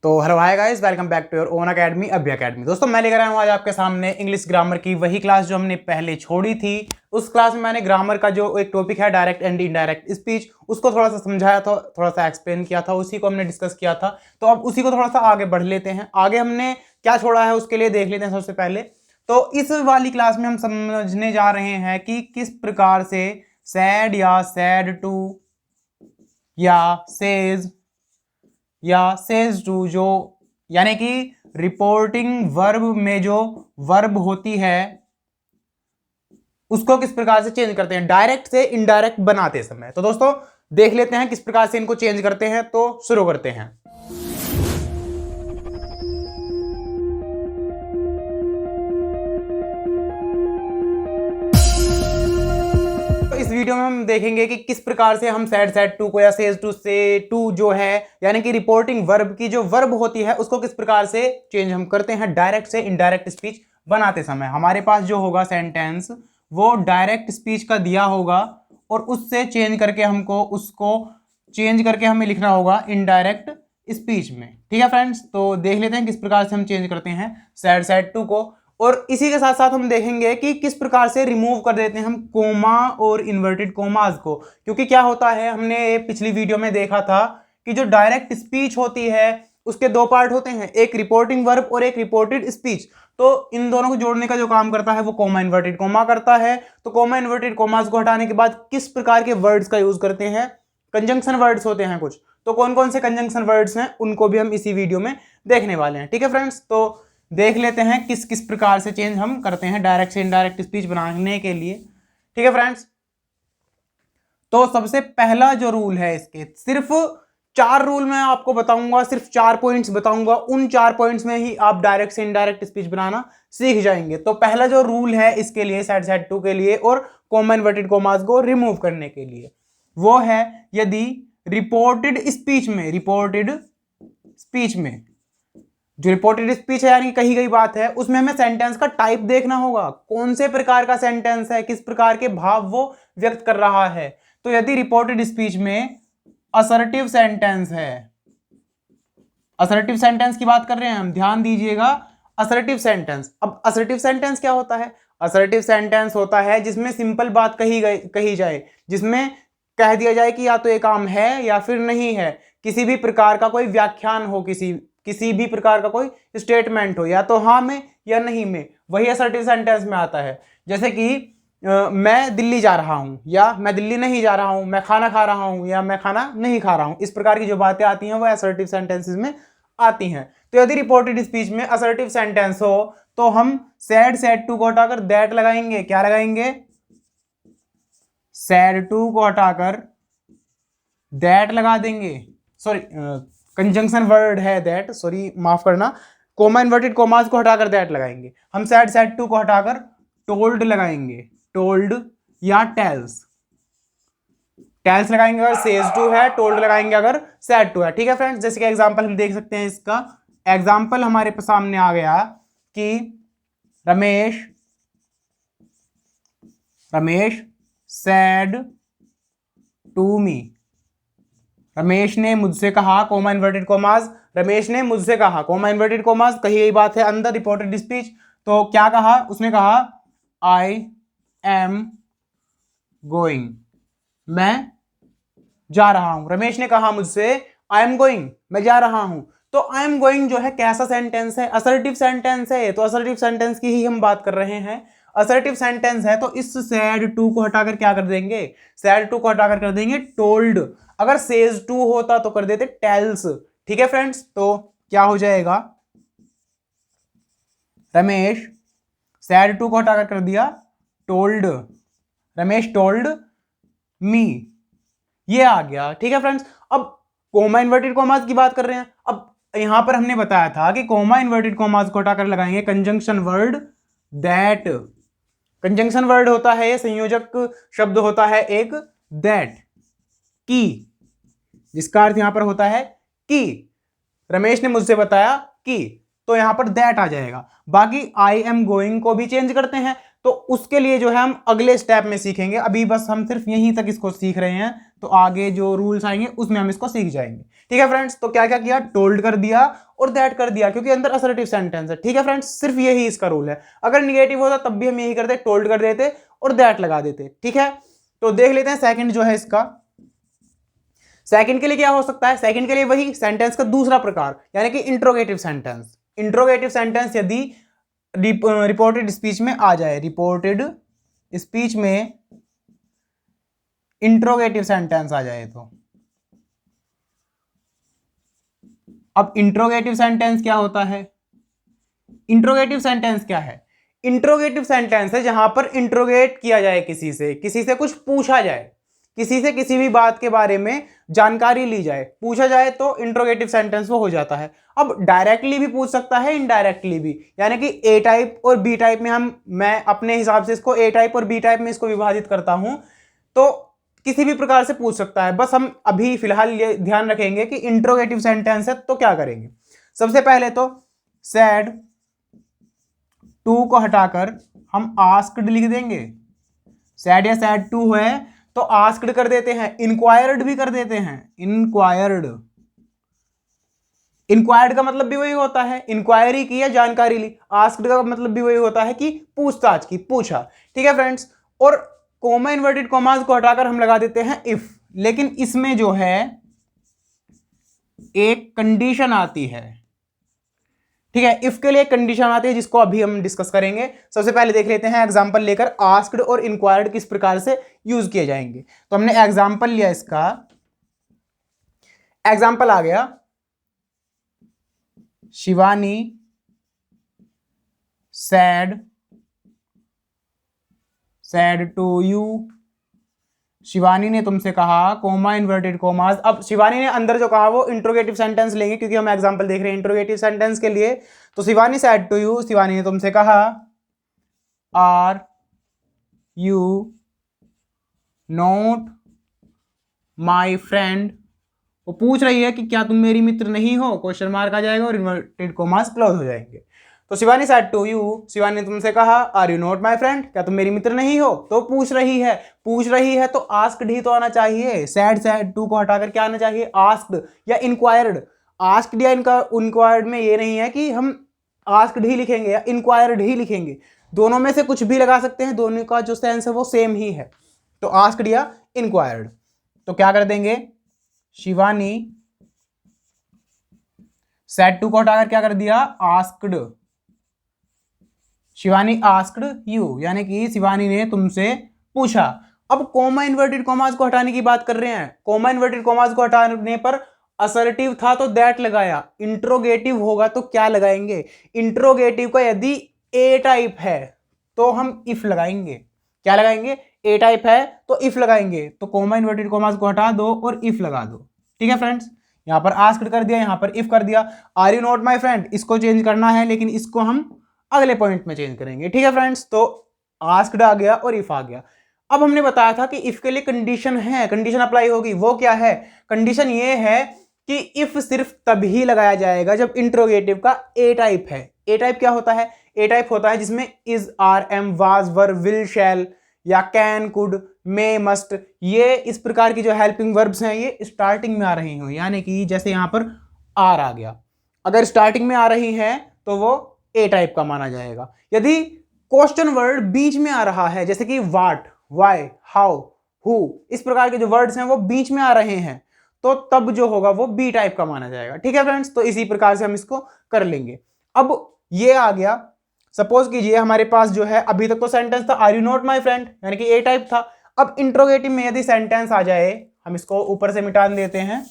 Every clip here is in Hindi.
तो hello hi guys, welcome back to your own academy Abhya academy. दोस्तों मैं लेकर आया हूँ आज आपके सामने इंग्लिश ग्रामर की वही क्लास जो हमने पहले छोड़ी थी। उस क्लास में मैंने ग्रामर का जो एक टॉपिक है डायरेक्ट एंड इनडायरेक्ट स्पीच, उसको थोड़ा सा समझाया था, थोड़ा सा एक्सप्लेन किया था, उसी को हमने डिस्कस किया था। तो अब उसी को थोड़ा सा आगे बढ़ लेते हैं। आगे हमने क्या छोड़ा है उसके लिए देख लेते हैं। सबसे पहले तो इस वाली क्लास में हम समझने जा रहे हैं कि किस प्रकार से सैड या सैड टू या सेज टू जो यानी कि रिपोर्टिंग वर्ब में जो वर्ब होती है उसको किस प्रकार से चेंज करते हैं डायरेक्ट से इनडायरेक्ट बनाते समय। तो दोस्तों देख लेते हैं किस प्रकार से इनको चेंज करते हैं। तो शुरू करते हैं। इस वीडियो में हम देखेंगे कि किस प्रकार से हम सैड टू को या सेज टू से टू जो है यानी कि रिपोर्टिंग वर्ब की जो वर्ब होती है उसको किस प्रकार से चेंज हम करते हैं डायरेक्ट से इनडायरेक्ट स्पीच बनाते समय। हमारे पास जो होगा सेंटेंस वो डायरेक्ट स्पीच का दिया होगा और उससे चेंज करके उसको चेंज करके हमें लिखना होगा इनडायरेक्ट स्पीच में। ठीक है फ्रेंड्स, तो देख लेते हैं किस प्रकार से हम चेंज करते हैं सैड टू को। और इसी के साथ साथ हम देखेंगे कि किस प्रकार से रिमूव कर देते हैं हम कोमा और इन्वर्टेड कोमास को। क्योंकि क्या होता है, हमने पिछली वीडियो में देखा था कि जो डायरेक्ट स्पीच होती है उसके दो पार्ट होते हैं, एक रिपोर्टिंग वर्ब और एक रिपोर्टेड स्पीच। तो इन दोनों को जोड़ने का जो काम करता है वो कोमा इन्वर्टेड कोमा करता है। तो कोमा इन्वर्टेड कोमास को हटाने के बाद किस प्रकार के वर्ड्स का यूज करते हैं, कंजंक्शन वर्ड्स होते हैं कुछ। तो कौन कौन से कंजंक्शन वर्ड्स हैं उनको भी हम इसी वीडियो में देखने वाले हैं। ठीक है फ्रेंड्स, तो देख लेते हैं किस किस प्रकार से चेंज हम करते हैं डायरेक्ट से इनडायरेक्ट स्पीच बनाने के लिए। ठीक है फ्रेंड्स, तो सबसे पहला जो रूल है, इसके सिर्फ 4 रूल मैं आपको बताऊंगा, सिर्फ 4 पॉइंट्स बताऊंगा। उन 4 पॉइंट्स में ही आप डायरेक्ट से इनडायरेक्ट स्पीच बनाना सीख जाएंगे। तो पहला जो रूल है इसके लिए सैड टू के लिए और कोमा इन्वर्टेड कोमास को रिमूव करने के लिए वो है, यदि रिपोर्टेड स्पीच में जो रिपोर्टेड स्पीच है यानी कही गई बात है उसमें हमें सेंटेंस का टाइप देखना होगा, कौन से प्रकार का सेंटेंस है, किस प्रकार के भाव वो व्यक्त कर रहा है। तो यदि रिपोर्टेड स्पीच में असर्टिव सेंटेंस है, असर्टिव सेंटेंस की बात कर रहे हैं हम, ध्यान दीजिएगा। असर्टिव सेंटेंस, अब असर्टिव सेंटेंस क्या होता है? असर्टिव सेंटेंस होता है जिसमें सिंपल बात कही जाए, जिसमें कह दिया जाए कि या तो ये काम है या फिर नहीं है, किसी भी प्रकार का कोई व्याख्यान हो, किसी भी प्रकार का कोई स्टेटमेंट हो, या तो हाँ में या नहीं में, वही असर्टिव सेंटेंस में आता है। जैसे कि मैं दिल्ली जा रहा हूं या मैं दिल्ली नहीं जा रहा हूं, मैं खाना खा रहा हूं या मैं खाना नहीं खा रहा हूं, इस प्रकार की जो बातें आती हैं वो असर्टिव सेंटेंसेस में आती हैं। तो यदि रिपोर्टेड स्पीच में असर्टिव सेंटेंस हो तो हम सैड टू को हटाकर दैट लगाएंगे। क्या लगाएंगे? सैड टू को हटाकर दैट लगा देंगे। सॉरी, कंजंक्शन वर्ड है दैट, सॉरी माफ करना। कोमा इन्वर्टेड कोमास को हटाकर दैट लगाएंगे। हम सैड टू को हटाकर टोल्ड लगाएंगे, टोल्ड या टेल्स लगाएंगे अगर सेज टू है, टोल्ड लगाएंगे अगर सैड टू है। ठीक है फ्रेंड्स, जैसे कि एग्जांपल हम देख सकते हैं। इसका एग्जांपल हमारे सामने आ गया कि Ramesh said to me, Ramesh ने मुझसे कहा, कोमा इन्वर्टेड कोमास, रमेश ने मुझसे कहा, कोमा इन्वर्टेड कोमास, कही गई बात है अंदर रिपोर्टेड स्पीच। तो क्या कहा उसने? कहा आई एम गोइंग, मैं जा रहा हूं। रमेश ने कहा मुझसे आई एम गोइंग, मैं जा रहा हूं। तो आई एम गोइंग जो है कैसा सेंटेंस है? असर्टिव सेंटेंस है। तो असर्टिव सेंटेंस की ही हम बात कर रहे हैं। असर्टिव सेंटेंस है तो इस सैड टू को हटाकर क्या कर देंगे? सैड टू को हटाकर कर देंगे टोल्ड। अगर सेज टू होता तो कर देते टेल्स। ठीक है फ्रेंड्स, तो क्या हो जाएगा? रमेश सैड टू को हटाकर कर दिया टोल्ड, रमेश टोल्ड मी, ये आ गया। ठीक है फ्रेंड्स, अब कोमा इन्वर्टेड कोमास की बात कर रहे हैं। अब यहां पर हमने बताया था कि कोमा इन्वर्टेड कोमास को हटाकर लगाएंगे conjunction word that. Conjunction word होता है, संयोजक शब्द होता है एक दैट, की, जिसका अर्थ यहां पर होता है कि। रमेश ने मुझसे बताया कि, तो यहां पर दैट आ जाएगा। बाकी आई एम गोइंग को भी चेंज करते हैं, तो उसके लिए जो है हम अगले स्टेप में सीखेंगे। अभी बस हम सिर्फ यहीं तक इसको सीख रहे हैं तो आगे जो रूल्स आएंगे उसमें हम इसको सीख जाएंगे। ठीक है फ्रेंड्स, तो क्या क्या किया, टोल्ड कर दिया और दैट कर दिया, क्योंकि अंदर असर्टिव सेंटेंस है। ठीक है फ्रेंड्स, सिर्फ यही इसका रूल है। अगर निगेटिव होता तब भी हम यही करते, टोल्ड कर देते और दैट लगा देते। ठीक है, तो देख लेते हैं सेकंड जो है इसका। सेकंड के लिए क्या हो सकता है, सेकंड के लिए वही सेंटेंस का दूसरा प्रकार, यानी कि इंट्रोगेटिव सेंटेंस। इंट्रोगेटिव सेंटेंस यदि रिपोर्टेड स्पीच में आ जाए, रिपोर्टेड स्पीच में इंट्रोगेटिव सेंटेंस आ जाए तो। अब इंट्रोगेटिव सेंटेंस क्या होता है, इंट्रोगेटिव सेंटेंस क्या है, इंट्रोगेटिव सेंटेंस है जहां पर इंट्रोगेट किया जाए, किसी से कुछ पूछा जाए, किसी से किसी भी बात के बारे में जानकारी ली जाए, पूछा जाए, तो इंट्रोगेटिव सेंटेंस वो हो जाता है। अब डायरेक्टली भी पूछ सकता है, इनडायरेक्टली भी, यानी कि ए टाइप और बी टाइप में मैं अपने हिसाब से इसको ए टाइप और बी टाइप में इसको विभाजित करता हूं, तो किसी भी प्रकार से पूछ सकता है। बस हम अभी फिलहाल ये ध्यान रखेंगे कि इंट्रोगेटिव सेंटेंस है तो क्या करेंगे। सबसे पहले तो सैड टू को हटाकर हम आस्क्ड लिख देंगे। सैड या सैड टू है तो आस्क्ड कर देते हैं, इंक्वायर्ड भी कर देते हैं, इंक्वायर्ड। इंक्वायर्ड का मतलब भी वही होता है, इंक्वायरी की या जानकारी ली। आस्क्ड का मतलब भी वही होता है कि पूछताछ की, पूछा। ठीक है फ्रेंड्स, और कोमा इन्वर्टेड कॉमास को हटाकर हम लगा देते हैं इफ। लेकिन इसमें जो है एक कंडीशन आती है। ठीक है, इफ के लिए कंडीशन आती है जिसको अभी हम डिस्कस करेंगे। सबसे पहले देख लेते हैं एग्जांपल लेकर आस्क्ड और इंक्वायर्ड किस प्रकार से यूज किए जाएंगे। तो हमने एग्जांपल लिया, इसका एग्जांपल आ गया, Shivani said to you. Shivani ने तुमसे कहा, कोमा इन्वर्टेड कोमास। अब शिवानी ने अंदर जो कहा वो इंट्रोगेटिव सेंटेंस लेंगे, क्योंकि हम एग्जांपल देख रहे हैं इंट्रोगेटिव सेंटेंस के लिए। तो Shivani said to you, Shivani ने तुमसे कहा, are you not my friend. वो पूछ रही है कि क्या तुम मेरी मित्र नहीं हो, क्वेश्चन मार्क आ जाएगा और इन्वर्टेड कोमास क्लोज हो जाएंगे। तो Shivani said to you, Shivani ने तुमसे कहा, are you not my friend, क्या तुम मेरी मित्र नहीं हो। तो पूछ रही है तो आस्क्ड ही तो आना चाहिए। सैड टू को हटाकर क्या आना चाहिए, आस्क्ड या इंक्वायर्ड। आस्क्ड या इंक्वायर्ड में ये नहीं है कि हम आस्क्ड ही लिखेंगे या इंक्वायर्ड ही लिखेंगे, दोनों में से कुछ भी लगा सकते हैं, दोनों का जो सेंस है वो सेम ही है। तो आस्क्ड या इंक्वायर्ड, तो क्या कर देंगे, शिवानी सैड टू को हटाकर क्या कर दिया, आस्क्ड। शिवानी आस्क्ड यू, यानी कि शिवानी ने तुमसे पूछा। अब कोमा इन्वर्टेड कॉमास को हटाने की बात कर रहे हैं। कोमा इन्वर्टेड कॉमास को हटाने पर असर्टिव था तो दैट लगाया, इंट्रोगेटिव होगा तो क्या लगाएंगे, इंट्रोगेटिव का यदि ए टाइप है तो हम इफ लगाएंगे। क्या लगाएंगे, ए टाइप है तो इफ लगाएंगे। तो कोमा इन्वर्टेड कॉमास को हटा दो और इफ लगा दो। ठीक है फ्रेंड्स, यहां पर आस्क्ड कर दिया, यहां पर इफ कर दिया। Are you not my friend, इसको चेंज करना है, लेकिन इसको हम अगले पॉइंट में चेंज करेंगे। ठीक है फ्रेंड्स, तो आस्क्ड आ गया और इफ आ गया। अब हमने बताया था कि इफ के लिए कंडीशन है, कंडीशन अप्लाई होगी। वो क्या है, कंडीशन ये है कि इफ सिर्फ तभी लगाया जाएगा जब इंट्रोगेटिव का ए टाइप है। ए टाइप क्या होता है, ए टाइप होता है जिसमें is, are, am, was, were, will, shall या कैन, कुड, मे, मस्ट, ये इस प्रकार की जो हेल्पिंग वर्ब्स हैं ये स्टार्टिंग में आ रही हो। यानी कि जैसे यहां पर आर आ गया, अगर स्टार्टिंग में आ रही है तो वो ए टाइप का माना जाएगा। यदि क्वेश्चन वर्ड बीच में आ रहा है, जैसे कि व्हाट, व्हाई, हाउ, हु, इस प्रकार के जो वर्ड्स हैं वो बीच में आ रहे हैं, तो तब जो होगा वो बी टाइप का माना जाएगा। ठीक है फ्रेंड्स, तो इसी प्रकार से हम इसको कर लेंगे। अब ये आ गया, सपोज कीजिए हमारे पास जो है अभी तक तो सेंटेंस था are you not my friend, यानी कि ए टाइप था। अब इंट्रोगेटिव में यदि सेंटेंस आ जाए, हम इसको ऊपर से मिटा देते हैं।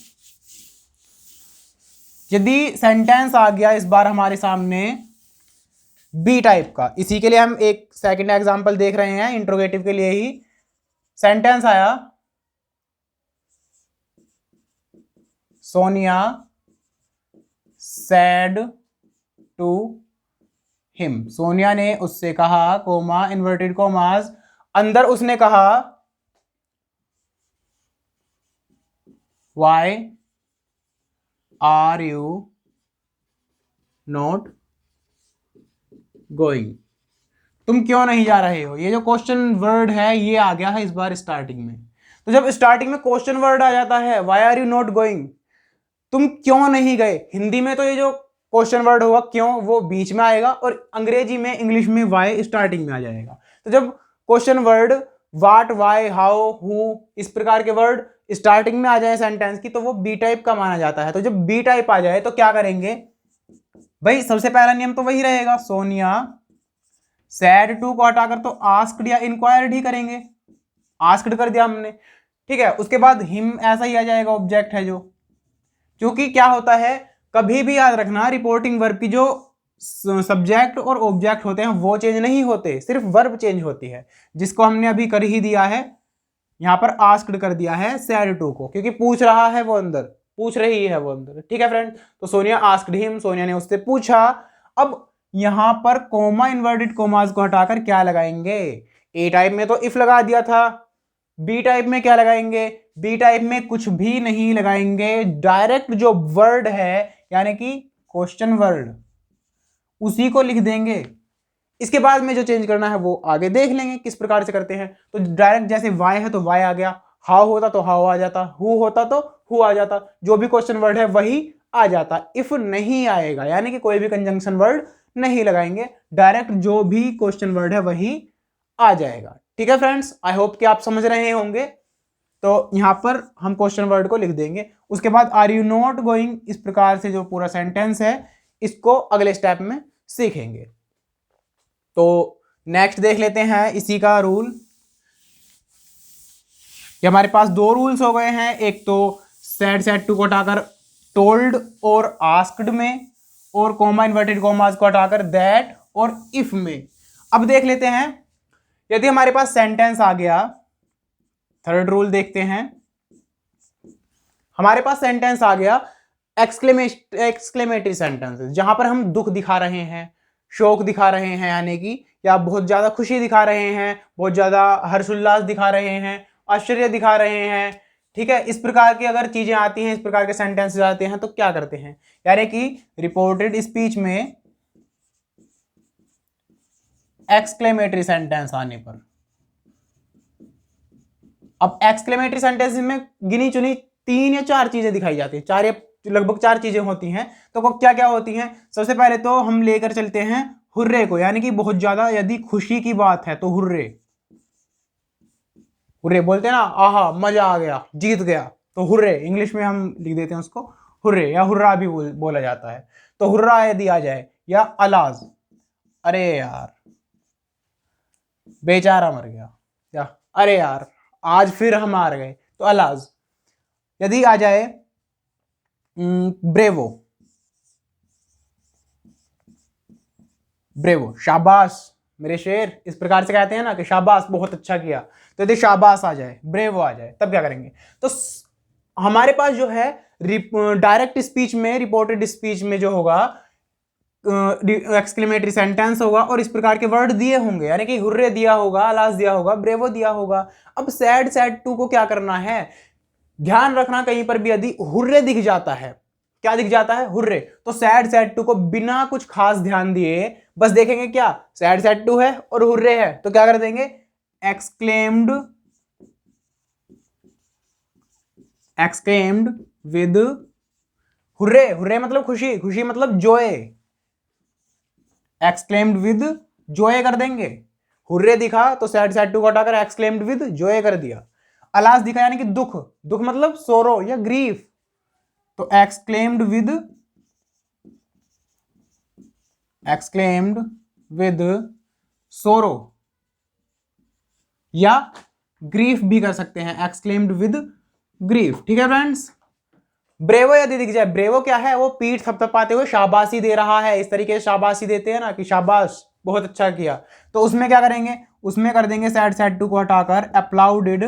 यदि सेंटेंस आ गया इस बार हमारे सामने बी टाइप का, इसी के लिए हम एक सेकंड एग्जांपल देख रहे हैं, इंट्रोगेटिव के लिए ही सेंटेंस आया, Sonia said to him. Sonia ने उससे कहा, कोमा इन्वर्टेड कोमास, अंदर उसने कहा why are you not going, तुम क्यों नहीं जा रहे हो। ये जो क्वेश्चन वर्ड है ये आ गया है इस बार स्टार्टिंग में। तो जब स्टार्टिंग में क्वेश्चन वर्ड आ जाता है, why are you not going, तुम क्यों नहीं गए, हिंदी में तो ये जो क्वेश्चन वर्ड होगा क्यों वो बीच में आएगा, और अंग्रेजी में इंग्लिश में वाई स्टार्टिंग में आ जाएगा। तो जब question word what, why, how, who इस प्रकार के वर्ड स्टार्टिंग में आ जाए सेंटेंस की, तो वो बी टाइप का माना जाता है। तो जब बी टाइप आ जाए तो क्या करेंगे भाई, सबसे पहला नियम तो वही रहेगा, सोनिया सैड टू को हटाकर तो आस्क्ड या इंक्वायर्ड ही करेंगे, आस्क्ड कर दिया हमने, ठीक है। उसके बाद हिम ऐसा ही आ जाएगा, ऑब्जेक्ट है जो, क्योंकि क्या होता है, कभी भी याद रखना रिपोर्टिंग वर्ब की जो सब्जेक्ट और ऑब्जेक्ट होते हैं वो चेंज नहीं होते, सिर्फ वर्ब चेंज होती है, जिसको हमने अभी कर ही दिया है, यहां पर आस्क्ड कर दिया है सैड टू को, क्योंकि पूछ रहा है वो अंदर, पूछ रही है वो अंदर, ठीक है फ्रेंड। तो सोनिया आस्क्ड हिम, सोनिया ने उससे पूछा। अब यहां पर कोमा इन्वर्टेड कोमास को हटाकर क्या लगाएंगे, ए टाइप में तो इफ लगा दिया था, बी टाइप में क्या लगाएंगे, बी टाइप में कुछ भी नहीं लगाएंगे, डायरेक्ट जो वर्ड है यानी कि क्वेश्चन वर्ड उसी को लिख देंगे। इसके बाद में जो चेंज करना है वो आगे देख लेंगे किस प्रकार से करते हैं। तो डायरेक्ट जैसे वाई है तो वाई आ गया, हाउ होता तो हाउ आ जाता, हु होता तो हु आ जाता, जो भी क्वेश्चन वर्ड है वही आ जाता। इफ नहीं आएगा यानी कि कोई भी कंजंक्शन वर्ड नहीं लगाएंगे, डायरेक्ट जो भी क्वेश्चन वर्ड है वही आ जाएगा, ठीक है फ्रेंड्स। आई होप कि आप समझ रहे होंगे। तो यहां पर हम क्वेश्चन वर्ड को लिख देंगे। उसके बाद आर यू नॉट गोइंग, इस प्रकार से जो पूरा सेंटेंस है इसको अगले स्टेप में सीखेंगे। तो नेक्स्ट देख लेते हैं इसी का रूल, कि हमारे पास दो रूल्स हो गए हैं, एक तो सेड, सेड टू को हटाकर टोल्ड और आस्क्ड में, और कोमा इन्वर्टेड कोमास को हटाकर दैट और इफ में। अब देख लेते हैं, यदि हमारे पास सेंटेंस आ गया, थर्ड रूल देखते हैं, हमारे पास सेंटेंस आ गया एक्सक्लेमेटरी सेंटेंसेस, जहां पर हम दुख दिखा रहे हैं, शोक दिखा रहे हैं यानी कि, या बहुत ज्यादा खुशी दिखा रहे हैं, बहुत ज्यादा हर्षोल्लास दिखा रहे हैं, आश्चर्य दिखा रहे हैं, ठीक है। इस प्रकार की अगर चीजें आती हैं, इस प्रकार के सेंटेंसेस आते हैं तो क्या करते हैं, यानी कि रिपोर्टेड स्पीच में एक्सक्लेमेटरी सेंटेंस आने पर, अब एक्सक्लेमेटरी सेंटेंस में गिनी चुनी 3 या 4 चीजें दिखाई जाती हैं, 4 या लगभग 4 चीजें होती हैं। तो क्या क्या होती हैं, सबसे पहले तो हम लेकर चलते हैं हुर्रे को, यानी कि बहुत ज्यादा यदि खुशी की बात है तो हुर्रे, हुर्रे बोलते हैं ना, आहा मजा आ गया, जीत गया, तो हुर्रे इंग्लिश में हम लिख देते हैं उसको हुर्रे, या हुर्रा भी बोला जाता है। तो हुर्रा यदि आ जाए, या अलाज, अरे यार बेचारा मर गया, या अरे यार आज फिर हम हार गए, तो अलाज। यदि आ जाए ब्रेवो, ब्रेवो शाबाश मेरे शेर, इस प्रकार से कहते हैं ना कि शाबाश बहुत अच्छा किया, तो यदि शाबाश आ जाए, ब्रेवो आ जाए, तब क्या करेंगे। तो हमारे पास जो है डायरेक्ट स्पीच में, रिपोर्टेड स्पीच में जो होगा एक्सक्लेमेटरी सेंटेंस होगा और इस प्रकार के वर्ड दिए होंगे, यानी कि हुर्रे दिया होगा, अलाज दिया होगा, ब्रेवो दिया होगा। अब सैड, सैड टू को क्या करना है, ध्यान रखना कहीं पर भी यदि हुर्रे दिख जाता है, क्या दिख जाता है, हुर्रे, तो सैड, सैड टू को बिना कुछ खास ध्यान दिए बस देखेंगे क्या, सैड, सैड टू है और हुर्रे है, तो क्या कर देंगे, exclaimed, exclaimed with hurray, hurray मतलब खुशी, खुशी मतलब जॉय, एक्सक्लेम्ड विद जॉय कर देंगे। हुर्रे दिखा तो सैड, सैड टू को हटाकर एक्सक्लेम्ड विद जॉय कर दिया। अलास दिखा यानी कि दुख, दुख मतलब सोरो या ग्रीफ, तो एक्सक्लेम्ड विद, एक्सक्लेम्ड विद सोरो, या ग्रीफ भी कर सकते हैं, एक्सक्लेम्ड विद ग्रीफ, ठीक है फ्रेंड्स। ब्रेवो यदि दिख जाए, ब्रेवो क्या है, वो पीठ थपथपाते हुए शाबाशी दे रहा है, इस तरीके से शाबाशी देते हैं ना कि शाबाश बहुत अच्छा किया, तो उसमें क्या करेंगे, उसमें कर देंगे सैड, सैड टू को हटाकर अप्लाउडेड,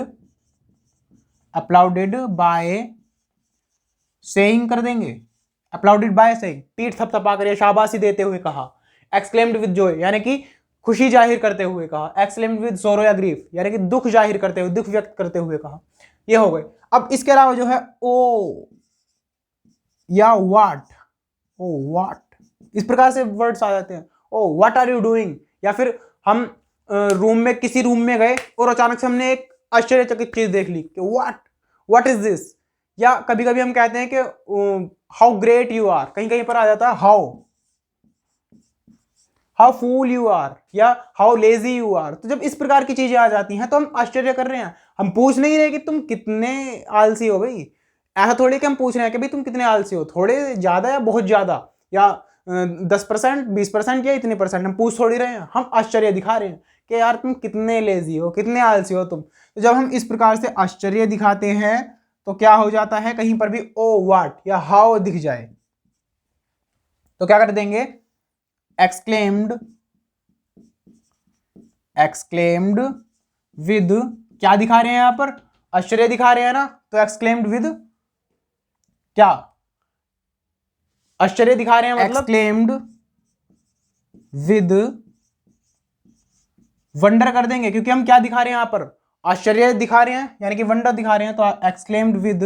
अप्लाउडेड बाय सेइंग कर देंगे, अप्लाउडेड बाय सेइंग, पीठ थपथपा कर या शाबाशी देते हुए कहा। एक्सक्लेम्ड विद जॉय यानी कि खुशी जाहिर करते हुए कहा। एक्सक्लेम्ड विद सोरो या ग्रीफ यानी कि दुख जाहिर करते हुए, दुख व्यक्त करते हुए कहा। ये हो गए। अब इसके अलावा जो है ओ या वाट, ओ वाट, इस प्रकार से वर्ड्स आ जाते हैं। Oh what are you doing, या फिर हम रूम में, किसी रूम में गए और अचानक से हमने एक आश्चर्यचकित चीज देख ली कि व्हाट इज दिस, या कभी कभी हम कहते हैं कि हाउ ग्रेट यू आर, कहीं कहीं पर आ जाता है हाउ फूल यू आर या हाउ लेजी यू आर। तो जब इस प्रकार की चीजें आ जाती हैं तो हम आश्चर्य कर रहे हैं, हम पूछ नहीं रहे कि तुम कितने आलसी हो भाई। ऐसा थोड़ी कि हम पूछ रहे हैं कि भाई तुम कितने आलसी हो, थोड़े ज्यादा या बहुत ज्यादा, या 10%, 20% या इतने परसेंट, हम पूछ थोड़ी रहे हैं, हम आश्चर्य दिखा रहे हैं कि यार तुम कितने लेजी हो, कितने आलसी हो तुम। तो जब हम इस प्रकार से आश्चर्य दिखाते हैं तो क्या हो जाता है, कहीं पर भी ओ व्हाट या हाउ दिख जाए तो क्या कर देंगे, एक्सक्लेम्ड विद, क्या दिखा रहे हैं यहां पर, आश्चर्य दिखा रहे हैं ना, तो एक्सक्लेम्ड विद क्या, आश्चर्य दिखा रहे हैं मतलब एक्सक्लेम्ड विद वंडर कर देंगे, क्योंकि हम क्या दिखा रहे हैं यहां पर, आश्चर्य दिखा रहे हैं यानी कि वंडर दिखा रहे हैं, तो एक्सक्लेम्ड विद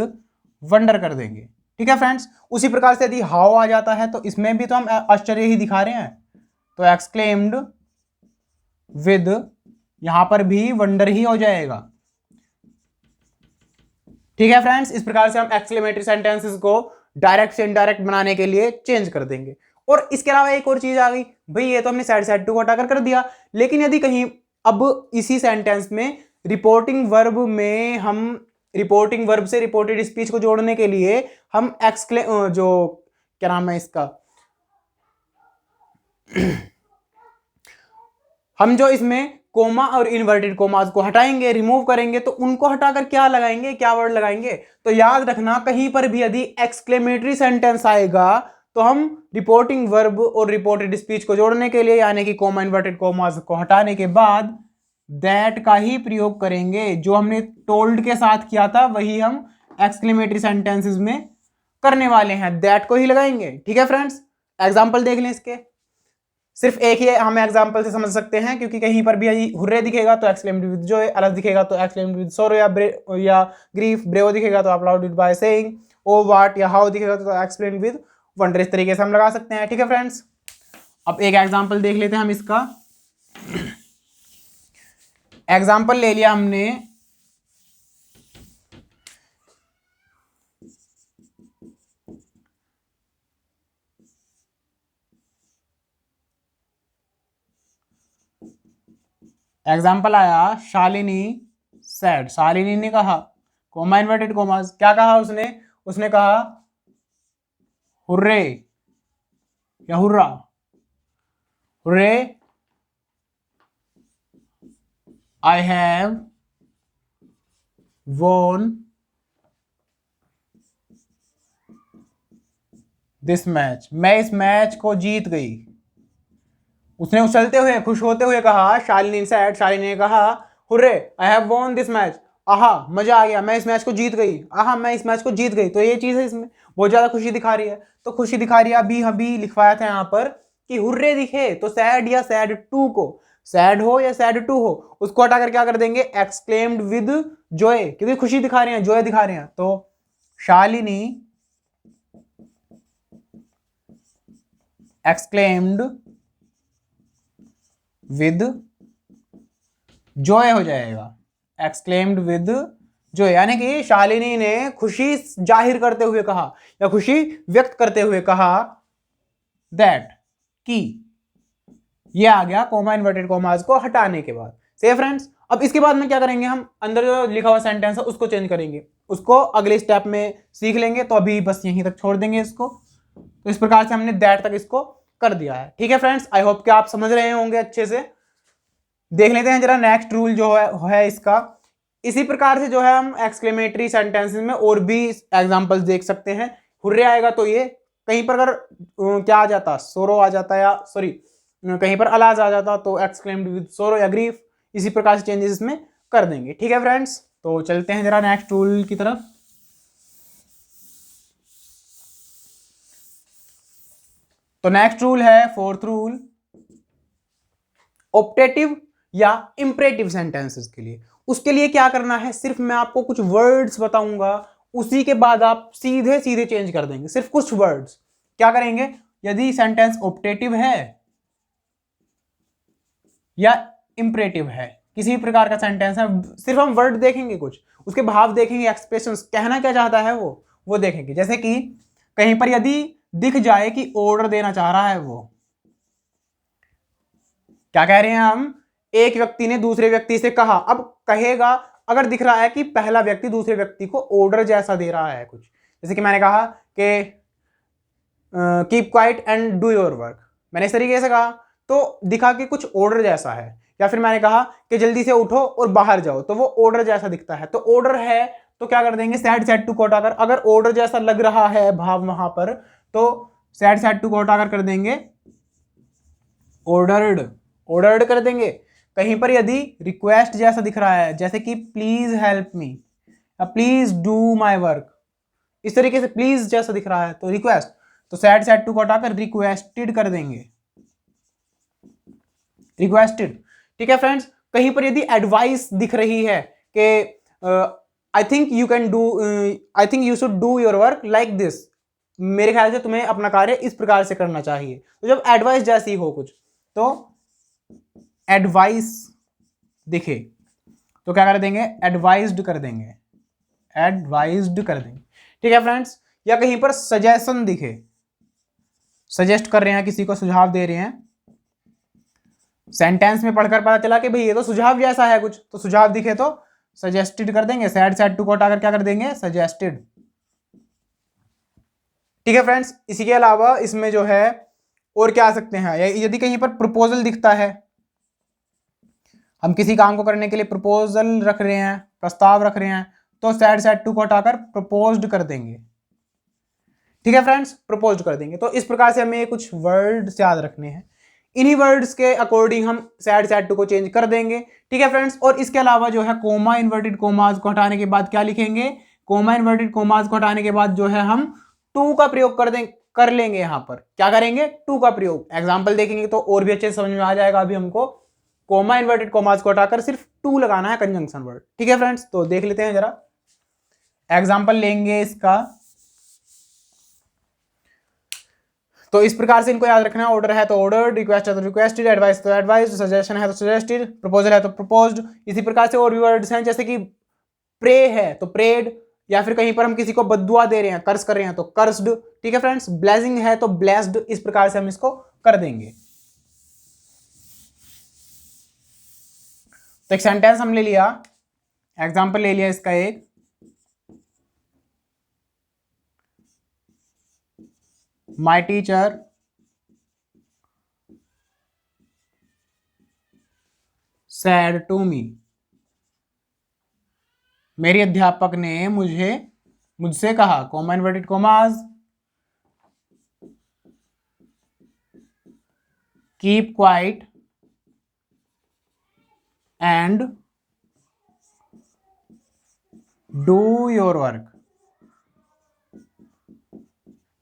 वंडर कर देंगे। ठीक है फ्रेंड्स, उसी प्रकार से यदि हाउ आ जाता है तो इसमें भी तो हम आश्चर्य ही दिखा रहे हैं, तो एक्सक्लेम्ड विद यहां पर भी वंडर ही हो जाएगा। ठीक है फ्रेंड्स, इस प्रकार से हम एक्सक्लेमेटरी सेंटेंसेस को डायरेक्ट से इनडायरेक्ट बनाने के लिए चेंज कर देंगे। और इसके अलावा एक और चीज आ गई भाई, ये तो हमने said to को हटाकर कर दिया, लेकिन यदि कहीं अब इसी सेंटेंस में रिपोर्टिंग वर्ब में हम रिपोर्टिंग वर्ब से रिपोर्टेड स्पीच को जोड़ने के लिए हम जो क्या नाम है इसका हम जो इसमें कोमा और इन्वर्टेड कोमास को हटाएंगे, रिमूव करेंगे, तो उनको हटाकर क्या लगाएंगे, क्या वर्ड लगाएंगे, तो याद रखना कहीं पर भी यदि एक्सक्लेमेटरी सेंटेंस आएगा तो हम रिपोर्टिंग वर्ब और रिपोर्टेड स्पीच को जोड़ने के लिए यानी कि कोमा इन्वर्टेड कोमास को हटाने के बाद दैट का ही प्रयोग करेंगे। जो हमने टोल्ड के साथ किया था वही हम एक्सक्लेमेटरी सेंटेंसेस में करने वाले हैं, दैट को ही लगाएंगे। ठीक है फ्रेंड्स, एग्जाम्पल देख लें इसके, सिर्फ एक ही हम एग्जांपल से समझ सकते हैं, क्योंकि कहीं पर भी हुर्रे दिखेगा तो एक्सक्लेम्ड विद जॉय, अलग दिखेगा तो एक्सक्लेम्ड विद सोरो या ग्रीफ, ब्रेव दिखेगा तो अपलाउडेड बाय सेइंग, ओ व्हाट या हाउ दिखेगा तो एक्सप्लेन विद वंडर। इस तरीके से हम लगा सकते हैं। ठीक है फ्रेंड्स, अब एक एग्जांपल देख लेते हैं हम इसका। एग्जांपल ले लिया हमने एग्जाम्पल आया शालिनी सैड, शालिनी ने कहा, कोमा इन्वर्टेड कोमास, क्या कहा उसने कहा हुर्रे या हुर्रा, हुर्रे आई हैव वोन दिस मैच, मैं इस मैच को जीत गई। उसने उछलते हुए खुश होते हुए कहा, शालिनी सैड, शालिनी ने कहा hurray I have von this match, आहा मजा आ गया, मैं इस मैच को जीत गई, आहा मैं इस मैच को जीत गई। तो ये चीज है, इसमें बहुत ज्यादा खुशी दिखा रही है, तो खुशी दिखा रही है। अभी लिखवाया था यहाँ पर कि हुर्रे दिखे तो सैड या सैड टू को, सैड हो या सैड टू हो, उसको हटाकर क्या कर देंगे, एक्सक्लेम्ड विद जॉय, क्योंकि खुशी दिखा रहे हैं, जॉय दिखा रहे हैं। तो शालिनी एक्सक्लेम्ड विद जॉय हो जाएगा, एक्सक्लेम्ड विद जॉय, यानी कि शालिनी ने खुशी जाहिर करते हुए कहा या खुशी व्यक्त करते हुए कहा दैट, कि ये आ गया कोमा इन्वर्टेड कोमास को हटाने के बाद। से फ्रेंड्स, अब इसके बाद में क्या करेंगे, हम अंदर जो लिखा हुआ सेंटेंस है उसको चेंज करेंगे, उसको अगले स्टेप में सीख लेंगे। तो अभी बस यहीं तक छोड़ देंगे इसको। तो इस प्रकार से हमने दैट तक इसको कर दिया है। ठीक है फ्रेंड्स, आई होप कि आप समझ रहे होंगे अच्छे से। देख लेते हैं जरा नेक्स्ट रूल जो है इसका। इसी प्रकार से जो है हम एक्सक्लेमेटरी सेंटेंसेस में और भी एग्जांपल्स देख सकते हैं। हुर्रे आएगा तो ये, कहीं पर अगर क्या आ जाता, सोरो आ जाता, या सॉरी कहीं पर अलाज आ जाता तो एक्सक्लेम्ड विद सोरो या ग्रीफ, इसी प्रकार से चेंजेस इसमें कर देंगे। ठीक है फ्रेंड्स, तो चलते हैं जरा नेक्स्ट रूल की तरफ। तो नेक्स्ट रूल है फोर्थ रूल, ऑप्टेटिव या इंपरेटिव सेंटेंसेस के लिए। उसके लिए क्या करना है, सिर्फ मैं आपको कुछ वर्ड्स बताऊंगा, उसी के बाद आप सीधे सीधे चेंज कर देंगे। सिर्फ कुछ वर्ड्स क्या करेंगे, यदि सेंटेंस ऑप्टेटिव है या इंपरेटिव है, किसी भी प्रकार का सेंटेंस है, सिर्फ हम वर्ड देखेंगे, कुछ उसके भाव देखेंगे, एक्सप्रेशंस, कहना क्या चाहता है वो देखेंगे। जैसे कि कहीं पर यदि दिख जाए कि ऑर्डर देना चाह रहा है, वो क्या कह रहे हैं हम, एक व्यक्ति ने दूसरे व्यक्ति से कहा, अब कहेगा अगर दिख रहा है कि पहला व्यक्ति दूसरे व्यक्ति को ऑर्डर जैसा दे रहा है कुछ, जैसे कि मैंने कहा कि keep quiet and do your work, मैंने इस तरीके से कहा तो दिखा कि कुछ ऑर्डर जैसा है। या फिर मैंने कहा कि जल्दी से उठो और बाहर जाओ, तो वो ऑर्डर जैसा दिखता है, तो ऑर्डर है तो क्या कर देंगे, सैड सेड टू को हटाकर, अगर ऑर्डर जैसा लग रहा है भाव वहां पर, तो सैड सेड टू को हटाकर कर देंगे ऑर्डर्ड, ऑर्डर्ड कर देंगे। कहीं पर यदि रिक्वेस्ट जैसा दिख रहा है, जैसे कि प्लीज हेल्प मी या प्लीज डू माई वर्क, इस तरीके से प्लीज जैसा दिख रहा है तो रिक्वेस्ट, तो सैड सेड टू को हटाकर रिक्वेस्टेड कर देंगे, रिक्वेस्टेड। ठीक है फ्रेंड्स, कहीं पर यदि एडवाइस दिख रही है कि I think you can do, I think you should do your work like this, मेरे ख्याल से तुम्हें अपना कार्य इस प्रकार से करना चाहिए, तो जब एडवाइस जैसी हो कुछ, तो एडवाइस दिखे तो क्या कर देंगे, एडवाइज्ड कर देंगे, एडवाइज्ड कर देंगे। ठीक है फ्रेंड्स, या कहीं पर सजेशन दिखे, सजेस्ट कर रहे हैं, किसी को सुझाव दे रहे हैं, सेंटेंस में पढ़कर पता चला कि भाई ये तो सुझाव जैसा है कुछ, तो सुझाव दिखे तो सजेस्टेड कर देंगे, सैड सेड टू को हटाकर क्या कर देंगे, सजेस्टेड। ठीक है फ्रेंड्स, इसी के अलावा इसमें जो है और क्या आ सकते हैं, यदि कहीं पर प्रपोजल दिखता है, हम किसी काम को करने के लिए प्रपोजल रख रहे हैं, प्रस्ताव रख रहे हैं, तो सैड सेड टू को हटाकर प्रपोज्ड कर देंगे। ठीक है फ्रेंड्स, प्रपोज्ड कर देंगे। तो इस प्रकार से हमें कुछ वर्ड्स याद रखने हैं, इन्हीं वर्ड्स के अकॉर्डिंग हम सैड सेड टू को चेंज कर देंगे। ठीक है फ्रेंड्स, और इसके अलावा जो है कोमा इन्वर्टेड कोमास को हटाने के बाद क्या लिखेंगे, कोमा इन्वर्टेड कोमास को हटाने के बाद जो है हम टू का प्रयोग कर लेंगे, यहां पर क्या करेंगे, टू का प्रयोग। एग्जाम्पल देखेंगे तो और भी अच्छे से समझ में आ जाएगा। अभी हमको कोमा इन्वर्टेड कोमास को हटाकर सिर्फ टू लगाना है, कंजंक्शन वर्ड। ठीक है फ्रेंड्स, तो देख लेते हैं जरा, एग्जाम्पल लेंगे इसका। तो इस प्रकार से इनको याद रखना है, ऑर्डर है तो ऑर्डर, रिक्वेस्ट है तो रिक्वेस्टेड, एडवाइस तो एडवाइस, सजेशन है तो सजेस्टेड, प्रपोजल है तो प्रपोज्ड। इसी प्रकार से और भी वर्ड्स हैं, जैसे कि प्रे है तो प्रेड, या फिर कहीं पर हम किसी को बद्दुआ दे रहे हैं, कर्स कर रहे हैं तो कर्स्ड। ठीक है फ्रेंड्स, ब्लेसिंग है तो ब्लेस्ड, इस प्रकार से हम इसको कर देंगे। तो एक सेंटेंस हम ले लिया, एग्जाम्पल ले लिया इसका एक, my teacher said to me, मेरी अध्यापक ने मुझसे कहा, comma inverted commas, keep quiet and do your work,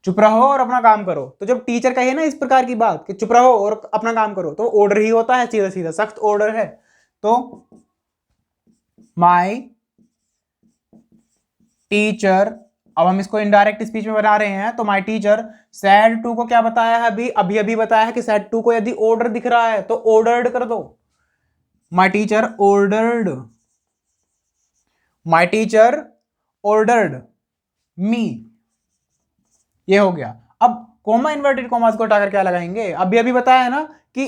चुप रहो और अपना काम करो। तो जब टीचर कहे ना इस प्रकार की बात कि चुप रहो और अपना काम करो, तो ऑर्डर ही होता है, सीधा सीधा सख्त ऑर्डर है। तो माई टीचर, अब हम इसको इनडायरेक्ट स्पीच में बना रहे हैं, तो माई टीचर सैड टू को क्या बताया है, अभी अभी बताया है कि सैड टू को यदि ऑर्डर दिख रहा है तो ऑर्डर्ड कर दो, माई टीचर ऑर्डर्ड, माई टीचर ऑर्डर्ड मी, ये हो गया। अब कोमा इन्वर्टेड कोमास को हटाकर क्या लगाएंगे, अभी अभी बताया है ना कि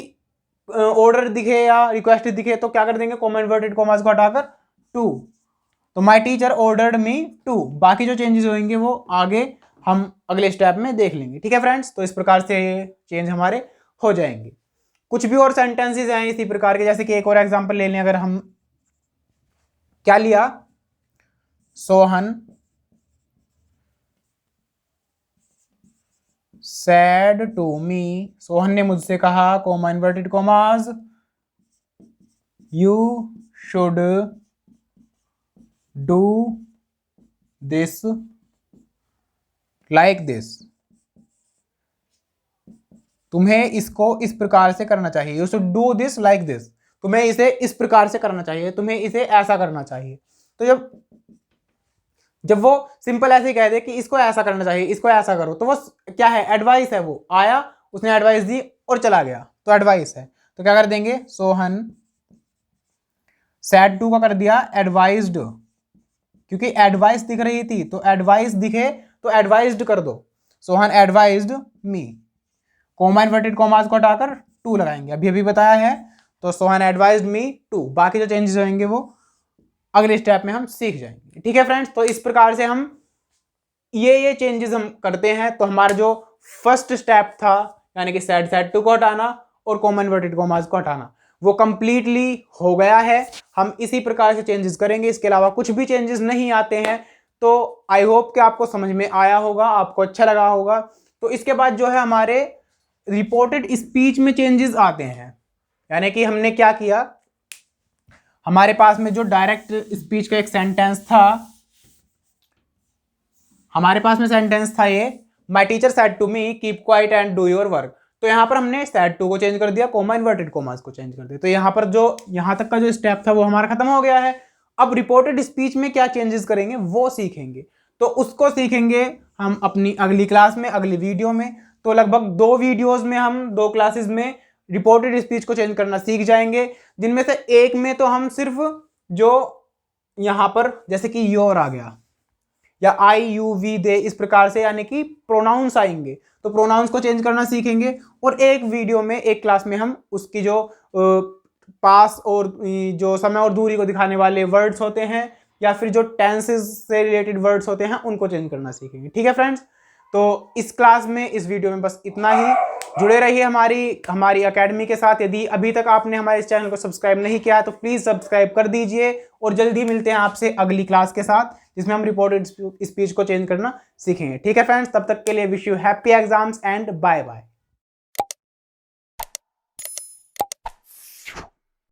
ऑर्डर दिखे या रिक्वेस्ट दिखे तो क्या कर देंगे, कोमा इन्वर्टेड कोमास को हटाकर टू, तो my teacher ordered me to. बाकी जो चेंजेस होंगे वो आगे हम अगले स्टेप में देख लेंगे। ठीक है फ्रेंड्स, तो इस प्रकार से चेंज हमारे हो जाएंगे। कुछ भी और सेंटेंसेस हैं इसी प्रकार के, जैसे कि एक और एग्जांपल ले लें, अगर हम क्या लिया, Sohan said to me, Sohan ने मुझसे कहा, comma inverted commas, you should do this like this, तुम्हें इसको इस प्रकार से करना चाहिए, you should do this like this, तुम्हें इसे इस प्रकार से करना चाहिए, तुम्हें इसे ऐसा करना चाहिए। तो जब वो सिंपल ऐसे कह दे कि इसको ऐसा करना चाहिए, इसको ऐसा करो, तो वो क्या है, एडवाइस है। वो आया, उसने एडवाइस दी और चला गया, तो एडवाइस है। तो क्या कर देंगे, सोहन सैड टू का कर दिया एडवाइज्ड, क्योंकि एडवाइस दिख रही थी तो एडवाइस दिखे तो एडवाइज्ड कर दो। सोहन एडवाइज्ड मी, कोमा इन्वर्टेड कॉमास को हटाकर टू लगाएंगे, अभी अभी बताया है। तो सोहन एडवाइज्ड मी टू, बाकी जो चेंजेस होंगे वो अगले स्टेप में हम सीख जाएंगे। ठीक है फ्रेंड्स, तो इस प्रकार से हम ये चेंजेस हम करते हैं। तो हमारा जो फर्स्ट स्टेप था यानी कि सेड टू को हटाना और कॉमा इन्वर्टेड कॉमास को हटाना, वो कंप्लीटली हो गया है। हम इसी प्रकार से चेंजेस करेंगे, इसके अलावा कुछ भी चेंजेस नहीं आते हैं। तो आई होप कि आपको समझ में आया होगा, आपको अच्छा लगा होगा। तो इसके बाद जो है हमारे रिपोर्टेड स्पीच में चेंजेस आते हैं, यानी कि हमने क्या किया, हमारे पास में जो डायरेक्ट स्पीच का एक सेंटेंस था, हमारे पास में सेंटेंस था ये, my teacher said to me keep quiet and do your work. तो यहां पर हमने सेड टू को चेंज कर दिया, कोमा इन्वर्टेड कोमास को चेंज कर दिया। तो यहां पर जो यहां तक का जो स्टेप था वो हमारा खत्म हो गया है। अब रिपोर्टेड स्पीच में क्या चेंजेस करेंगे वो सीखेंगे, तो उसको सीखेंगे हम अपनी अगली क्लास में, अगली वीडियो में। तो लगभग 2 वीडियोस में हम 2 क्लासेस में रिपोर्टेड स्पीच को चेंज करना सीख जाएंगे, जिनमें से एक में तो हम सिर्फ जो यहां पर जैसे कि योर आ गया या आई यू वी दे, इस प्रकार से यानी कि प्रोनाउंस आएंगे, तो प्रोनाउंस को चेंज करना सीखेंगे। और एक वीडियो में, एक क्लास में हम उसकी जो पास और जो समय और दूरी को दिखाने वाले वर्ड्स होते हैं या फिर जो टेंसेस से रिलेटेड वर्ड्स होते हैं उनको चेंज करना सीखेंगे। ठीक है फ्रेंड्स, तो इस क्लास में, इस वीडियो में बस इतना ही। जुड़े रहिए हमारी एकेडमी के साथ। यदि अभी तक आपने हमारे इस चैनल को सब्सक्राइब नहीं किया तो प्लीज़ सब्सक्राइब कर दीजिए, और जल्दी मिलते हैं आपसे अगली क्लास के साथ जिसमें हम रिपोर्टेड स्पीच को चेंज करना सीखेंगे। ठीक है फ्रेंड्स, तब तक के लिए wish you happy exams and bye bye.